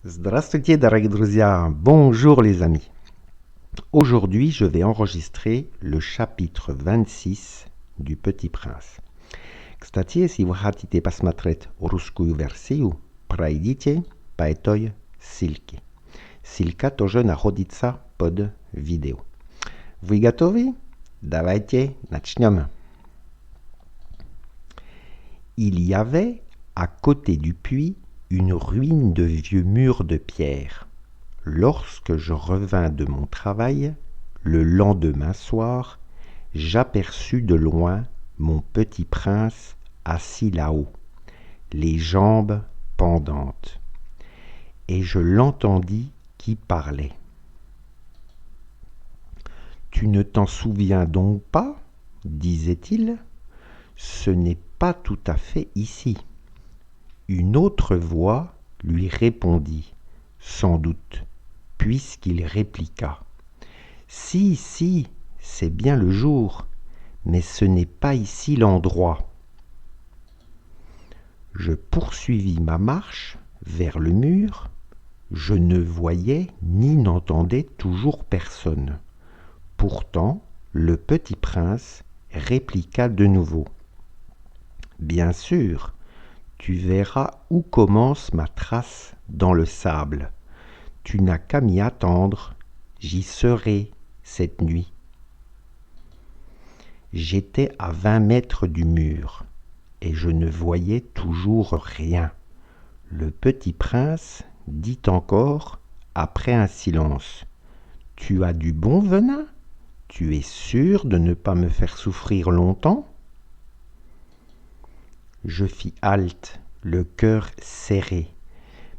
Здравствуйте, дорогие друзья! Bonjour les amis! Aujourd'hui, je vais enregistrer le chapitre 26 du Petit Prince. Кстати, если вы хотите посмотреть русскую версию, пройдите по этой ссылке. Ссылка тоже находится под видео. Вы готовы? Давайте начнем. Il y avait, à côté du puits, une ruine de vieux murs de pierre. Lorsque je revins de mon travail, le lendemain soir, j'aperçus de loin mon petit prince assis là-haut, les jambes pendantes, et je l'entendis qui parlait. « Tu ne t'en souviens donc pas, disait-il, ce n'est pas tout à fait ici. » Une autre voix lui répondit, sans doute, puisqu'il répliqua. « Si, si, c'est bien le jour, mais ce n'est pas ici l'endroit. » Je poursuivis ma marche vers le mur. Je ne voyais ni n'entendais toujours personne. Pourtant, le petit prince répliqua de nouveau. « Bien sûr, tu verras où commence ma trace dans le sable. Tu n'as qu'à m'y attendre, j'y serai cette nuit. » J'étais à 20 mètres du mur, et je ne voyais toujours rien. Le petit prince dit encore, après un silence, « Tu as du bon venin? Tu es sûr de ne pas me faire souffrir longtemps ?» Je fis halte, le cœur serré,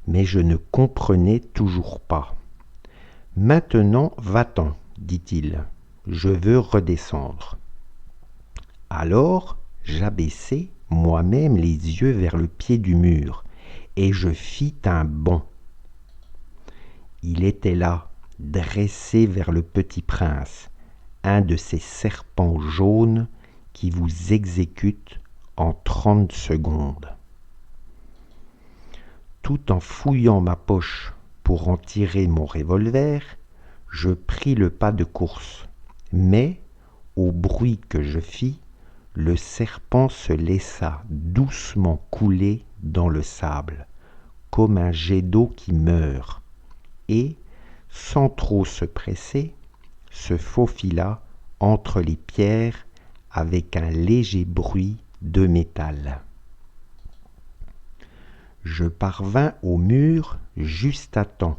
mais je ne comprenais toujours pas. « Maintenant, va-t'en, dit-il, je veux redescendre. » Alors, j'abaissai moi-même les yeux vers le pied du mur, et je fis un bond. Il était là, dressé vers le petit prince, un de ces serpents jaunes qui vous exécutent en 30 secondes. Tout en fouillant ma poche pour en tirer mon revolver, je pris le pas de course, mais, au bruit que je fis, le serpent se laissa doucement couler dans le sable, comme un jet d'eau qui meurt, et, sans trop se presser, se faufila entre les pierres avec un léger bruit de métal. Je parvins au mur juste à temps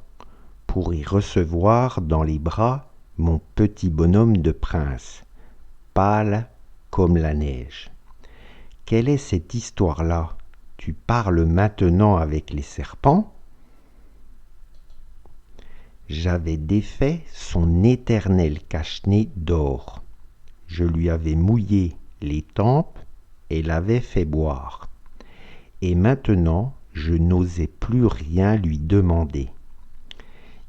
pour y recevoir dans les bras mon petit bonhomme de prince, pâle comme la neige. « Quelle est cette histoire-là? Tu parles maintenant avec les serpents ?» J'avais défait son éternel cache-nez d'or. Je lui avais mouillé les tempes et l'avais fait boire. Et maintenant, je n'osais plus rien lui demander.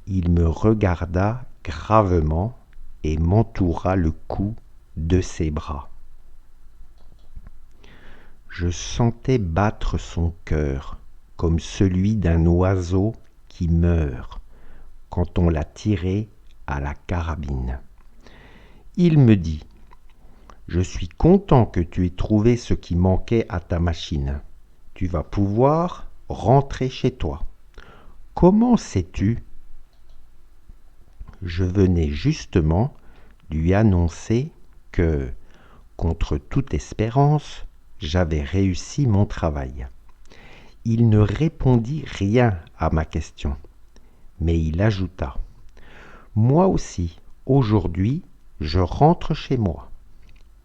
Il me regarda gravement et m'entoura le cou de ses bras. Je sentais battre son cœur comme celui d'un oiseau qui meurt quand on l'a tiré à la carabine. Il me dit « Je suis content que tu aies trouvé ce qui manquait à ta machine. Tu vas pouvoir rentrer chez toi. Comment sais-tu » Je venais justement lui annoncer que, contre toute espérance, j'avais réussi mon travail. Il ne répondit rien à ma question, mais il ajouta « Moi aussi, aujourd'hui, je rentre chez moi. »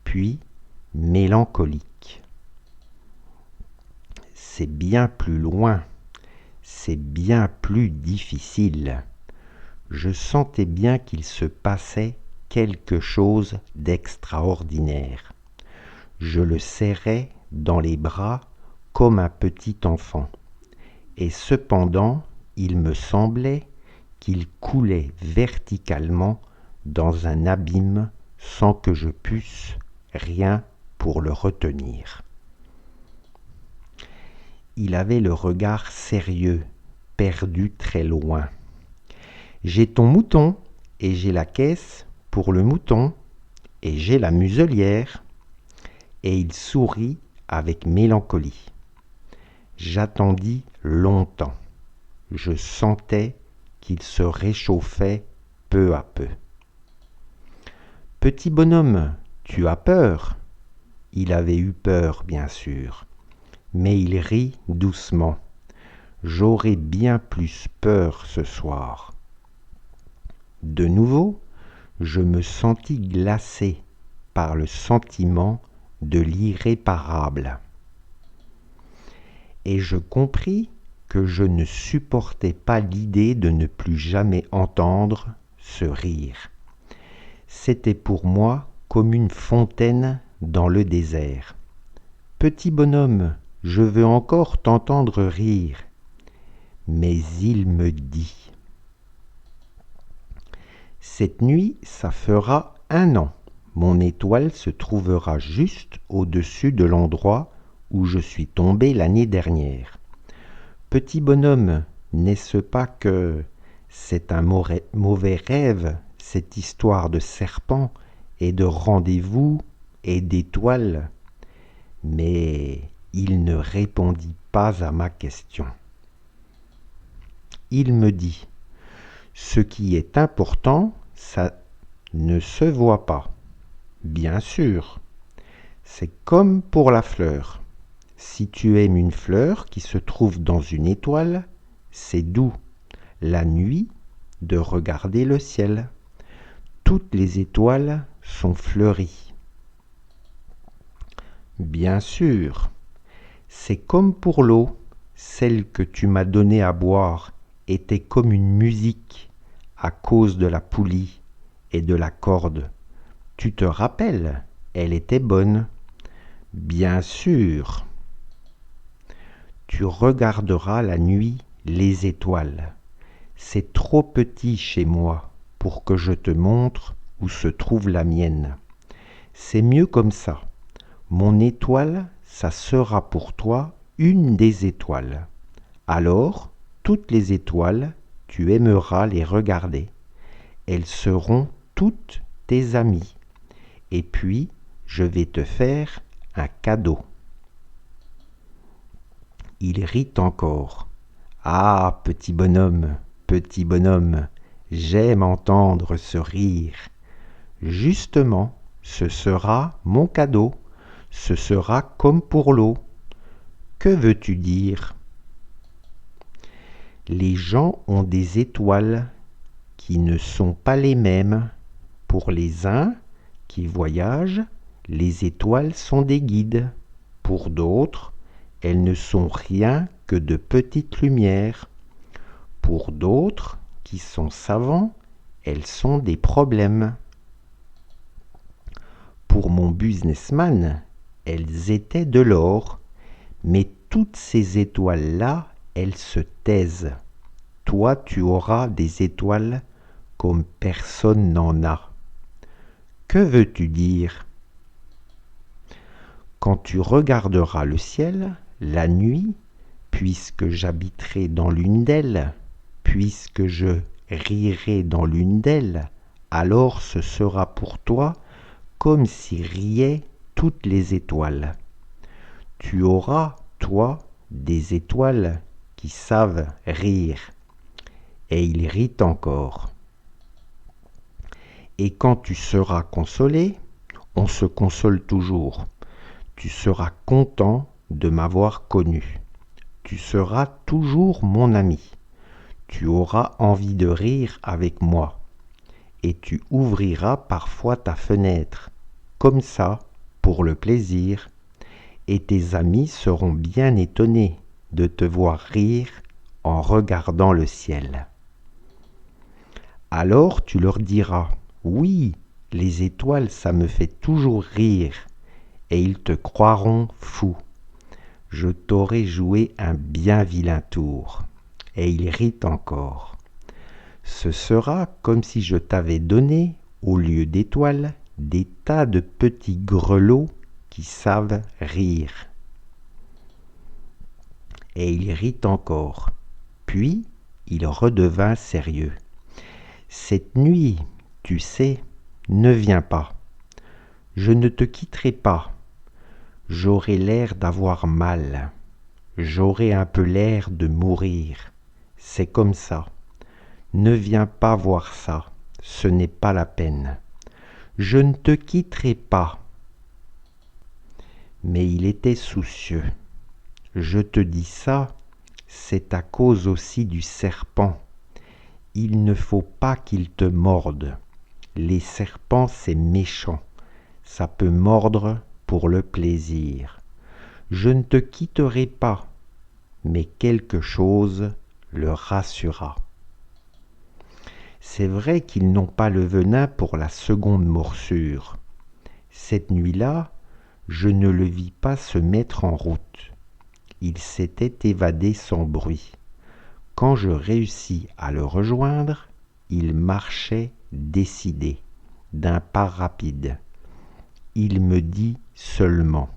Puis, mélancolique. « C'est bien plus loin, c'est bien plus difficile. » Je sentais bien qu'il se passait quelque chose d'extraordinaire. Je le serrais dans les bras comme un petit enfant, et cependant, il me semblait qu'il coulait verticalement dans un abîme sans que je pusse rien pour le retenir. Il avait le regard sérieux, perdu très loin. J'ai ton mouton, et j'ai la caisse pour le mouton, et j'ai la muselière. Et il sourit avec mélancolie. J'attendis longtemps. Je sentais qu'il se réchauffait peu à peu. Petit bonhomme, tu as peur ? Il avait eu peur, bien sûr, mais il rit doucement. J'aurais bien plus peur ce soir. De nouveau, je me sentis glacé par le sentiment de l'irréparable. Et je compris que je ne supportais pas l'idée de ne plus jamais entendre ce rire. C'était pour moi comme une fontaine dans le désert. Petit bonhomme, je veux encore t'entendre rire. Mais il me dit: cette nuit, ça fera 1 an. Mon étoile se trouvera juste au-dessus de l'endroit où je suis tombé l'année dernière. Petit bonhomme, n'est-ce pas que c'est un mauvais rêve, cette histoire de serpent et de rendez-vous et d'étoiles ? Mais il ne répondit pas à ma question. Il me dit: ce qui est important, ça ne se voit pas. Bien sûr, c'est comme pour la fleur. Si tu aimes une fleur qui se trouve dans une étoile, c'est doux, la nuit, de regarder le ciel. Toutes les étoiles sont fleuries. Bien sûr, c'est comme pour l'eau, celle que tu m'as donnée à boire était comme une musique à cause de la poulie et de la corde. Tu te rappelles, elle était bonne. Bien sûr. Tu regarderas la nuit les étoiles. C'est trop petit chez moi pour que je te montre où se trouve la mienne. C'est mieux comme ça. Mon étoile, ça sera pour toi une des étoiles. Alors, toutes les étoiles, tu aimeras les regarder. Elles seront toutes tes amies. Et puis, je vais te faire un cadeau. Il rit encore. Ah, petit bonhomme, j'aime entendre ce rire. Justement, ce sera mon cadeau, ce sera comme pour l'eau. Que veux-tu dire ? Les gens ont des étoiles qui ne sont pas les mêmes. Pour les uns qui voyagent, les étoiles sont des guides. Pour d'autres, elles ne sont rien que de petites lumières. Pour d'autres, qui sont savants, elles sont des problèmes. Pour mon businessman, elles étaient de l'or, mais toutes ces étoiles-là, elles se taisent. Toi, tu auras des étoiles comme personne n'en a. Que veux-tu dire ? Quand tu regarderas le ciel, la nuit, puisque j'habiterai dans l'une d'elles, puisque je rirai dans l'une d'elles, alors ce sera pour toi comme si riaient toutes les étoiles. Tu auras, toi, des étoiles qui savent rire. Et il rit encore. Et quand tu seras consolé, on se console toujours. Tu seras content de m'avoir connu. Tu seras toujours mon ami. Tu auras envie de rire avec moi. Et tu ouvriras parfois ta fenêtre, comme ça, pour le plaisir. Et tes amis seront bien étonnés de te voir rire en regardant le ciel. Alors tu leur diras: oui, les étoiles, ça me fait toujours rire. Et ils te croiront fou. Je t'aurai joué un bien vilain tour. Et il rit encore. Ce sera comme si je t'avais donné, au lieu d'étoiles, des tas de petits grelots qui savent rire. Et il rit encore. Puis, il redevint sérieux. Cette nuit, tu sais, ne viens pas. Je ne te quitterai pas. J'aurai l'air d'avoir mal. J'aurai un peu l'air de mourir. C'est comme ça. Ne viens pas voir ça. Ce n'est pas la peine. Je ne te quitterai pas. Mais il était soucieux. Je te dis ça, c'est à cause aussi du serpent. Il ne faut pas qu'il te morde. Les serpents, c'est méchant. Ça peut mordre pour le plaisir. Je ne te quitterai pas, mais quelque chose le rassura. C'est vrai qu'ils n'ont pas le venin pour la seconde morsure. Cette nuit-là, je ne le vis pas se mettre en route. Il s'était évadé sans bruit. Quand je réussis à le rejoindre, il marchait décidé, d'un pas rapide. Il me dit seulement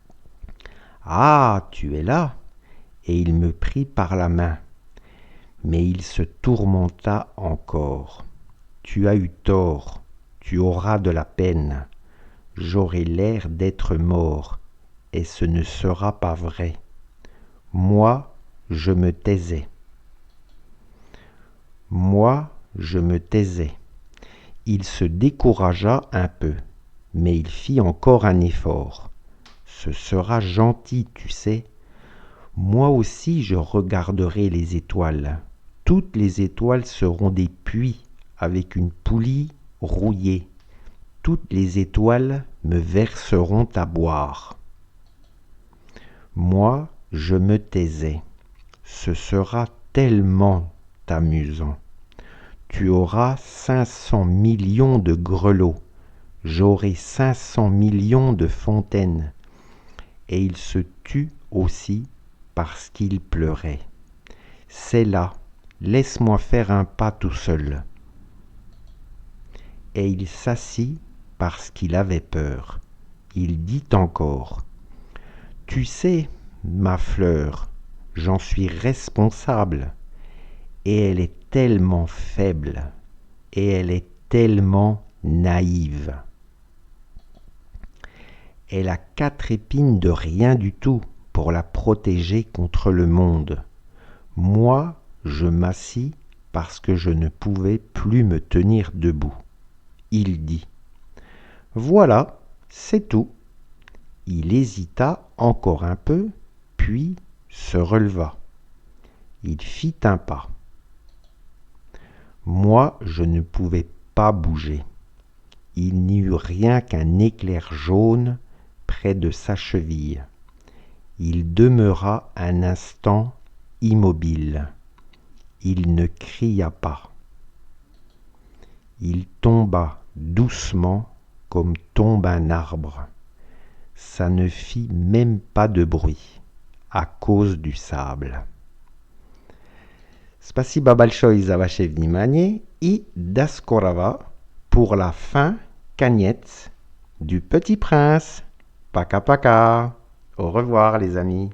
« Ah, tu es là !» et il me prit par la main. Mais il se tourmenta encore. « Tu as eu tort, tu auras de la peine. J'aurai l'air d'être mort, et ce ne sera pas vrai. » Moi, je me taisais. Moi, je me taisais. Il se découragea un peu, mais il fit encore un effort. Ce sera gentil, tu sais. Moi aussi, je regarderai les étoiles. Toutes les étoiles seront des puits avec une poulie rouillée. Toutes les étoiles me verseront à boire. Moi, je me taisais. Ce sera tellement amusant. Tu auras 500 millions de grelots. J'aurai 500 millions de fontaines. Et il se tut aussi parce qu'il pleurait. C'est là, laisse-moi faire un pas tout seul. Et il s'assit parce qu'il avait peur. Il dit encore, « Tu sais, ma fleur, j'en suis responsable. Et elle est tellement faible, et elle est tellement naïve. Elle a 4 épines de rien du tout pour la protéger contre le monde. Moi, je m'assis parce que je ne pouvais plus me tenir debout. » Il dit, « Voilà, c'est tout. » Il hésita encore un peu, puis se releva. Il fit un pas. Moi, je ne pouvais pas bouger. Il n'y eut rien qu'un éclair jaune près de sa cheville. Il demeura un instant immobile. Il ne cria pas. Il tomba doucement comme tombe un arbre. Ça ne fit même pas de bruit à cause du sable. Spasiba большое za vaše vнимание и до скорого pour la fin cagnette du Petit Prince. Paka paka. Au revoir les amis.